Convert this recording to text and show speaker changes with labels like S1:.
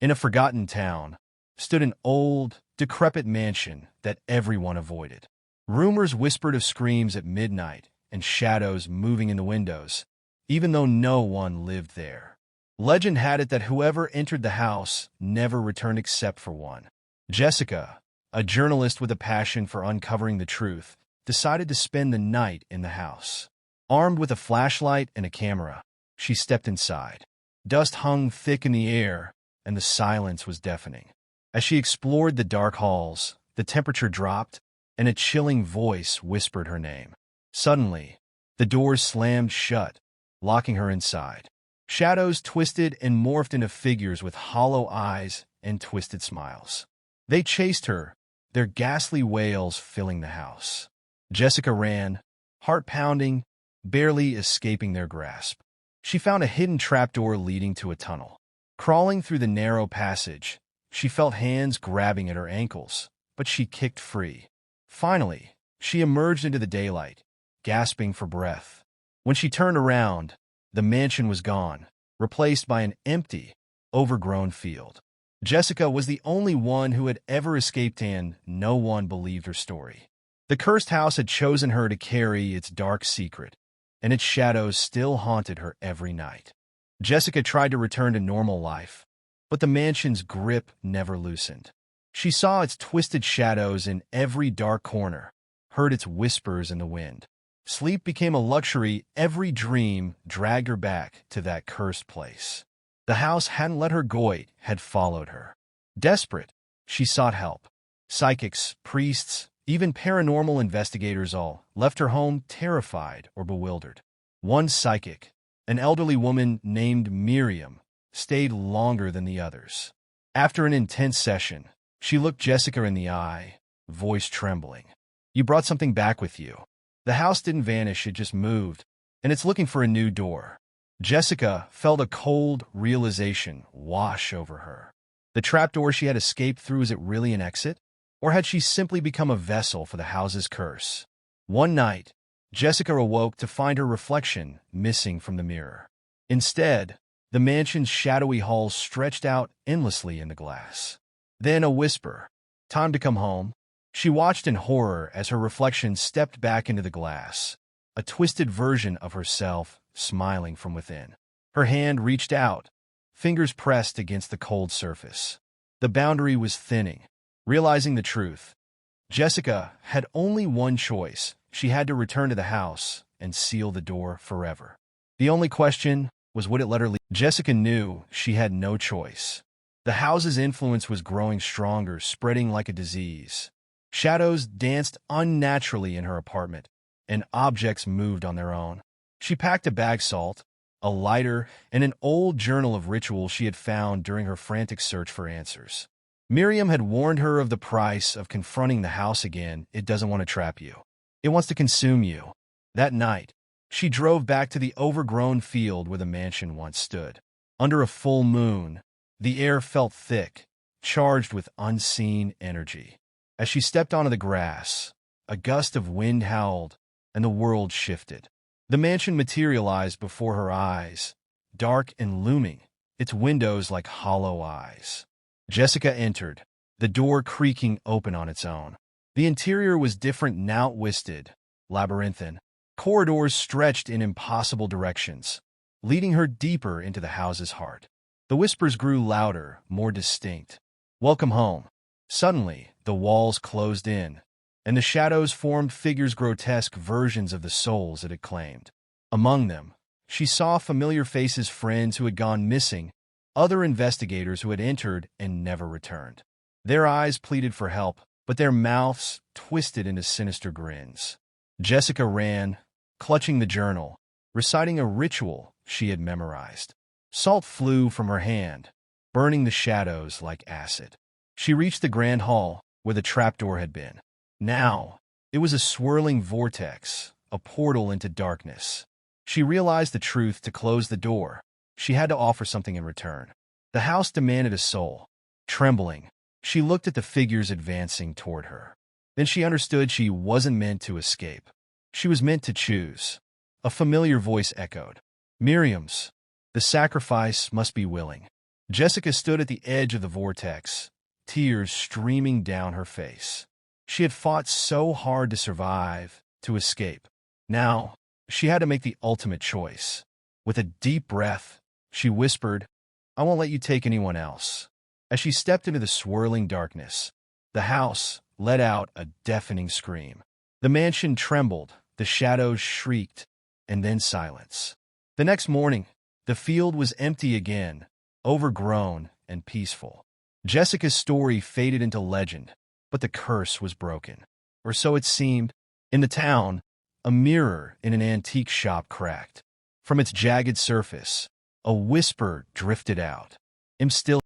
S1: In a forgotten town stood an old, decrepit mansion that everyone avoided. Rumors whispered of screams at midnight and shadows moving in the windows, even though no one lived there. Legend had it that whoever entered the house never returned except for one. Jessica, a journalist with a passion for uncovering the truth, decided to spend the night in the house. Armed with a flashlight and a camera, she stepped inside. Dust hung thick in the air, and the silence was deafening. As she explored the dark halls, the temperature dropped, and a chilling voice whispered her name. Suddenly, the doors slammed shut, locking her inside. Shadows twisted and morphed into figures with hollow eyes and twisted smiles. They chased her, their ghastly wails filling the house. Jessica ran, heart pounding, barely escaping their grasp. She found a hidden trapdoor leading to a tunnel. Crawling through the narrow passage, she felt hands grabbing at her ankles, but she kicked free. Finally, she emerged into the daylight, gasping for breath. When she turned around, the mansion was gone, replaced by an empty, overgrown field. Jessica was the only one who had ever escaped, and no one believed her story. The cursed house had chosen her to carry its dark secret, and its shadows still haunted her every night. Jessica tried to return to normal life, but the mansion's grip never loosened. She saw its twisted shadows in every dark corner, heard its whispers in the wind. Sleep became a luxury. Every dream dragged her back to that cursed place. The house hadn't let her go, it had followed her. Desperate, she sought help. Psychics, priests, even paranormal investigators all left her home terrified or bewildered. One psychic, an elderly woman named Miriam, stayed longer than the others. After an intense session, she looked Jessica in the eye, voice trembling. "You brought something back with you. The house didn't vanish, it just moved, and it's looking for a new door." Jessica felt a cold realization wash over her. The trapdoor she had escaped through, was it really an exit? Or had she simply become a vessel for the house's curse? One night, Jessica awoke to find her reflection missing from the mirror. Instead, the mansion's shadowy halls stretched out endlessly in the glass. Then a whisper, "Time to come home." She watched in horror as her reflection stepped back into the glass, a twisted version of herself smiling from within. Her hand reached out, fingers pressed against the cold surface. The boundary was thinning. Realizing the truth, Jessica had only one choice. She had to return to the house and seal the door forever. The only question was, would it let her leave? Jessica knew she had no choice. The house's influence was growing stronger, spreading like a disease. Shadows danced unnaturally in her apartment, and objects moved on their own. She packed a bag of salt, a lighter, and an old journal of rituals she had found during her frantic search for answers. Miriam had warned her of the price of confronting the house again. It doesn't want to trap you. It wants to consume you. That night, she drove back to the overgrown field where the mansion once stood. Under a full moon, the air felt thick, charged with unseen energy. As she stepped onto the grass, a gust of wind howled, and the world shifted. The mansion materialized before her eyes, dark and looming, its windows like hollow eyes. Jessica entered, the door creaking open on its own. The interior was different now, twisted, labyrinthine. Corridors stretched in impossible directions, leading her deeper into the house's heart. The whispers grew louder, more distinct. "Welcome home." Suddenly, the walls closed in, and the shadows formed figures, grotesque versions of the souls it had claimed. Among them, she saw familiar faces, friends who had gone missing, other investigators who had entered and never returned. Their eyes pleaded for help, but their mouths twisted into sinister grins. Jessica ran, clutching the journal, reciting a ritual she had memorized. Salt flew from her hand, burning the shadows like acid. She reached the grand hall where the trapdoor had been. Now, it was a swirling vortex, a portal into darkness. She realized the truth. To close the door, she had to offer something in return. The house demanded a soul. Trembling, she looked at the figures advancing toward her. Then she understood she wasn't meant to escape. She was meant to choose. A familiar voice echoed. "Miriam's. The sacrifice must be willing." Jessica stood at the edge of the vortex, tears streaming down her face. She had fought so hard to survive, to escape. Now, she had to make the ultimate choice. With a deep breath, she whispered, "I won't let you take anyone else." As she stepped into the swirling darkness, the house let out a deafening scream. The mansion trembled, the shadows shrieked, and then silence. The next morning, the field was empty again, overgrown and peaceful. Jessica's story faded into legend, but the curse was broken. Or so it seemed. In the town, a mirror in an antique shop cracked. From its jagged surface, a whisper drifted out. "I'm still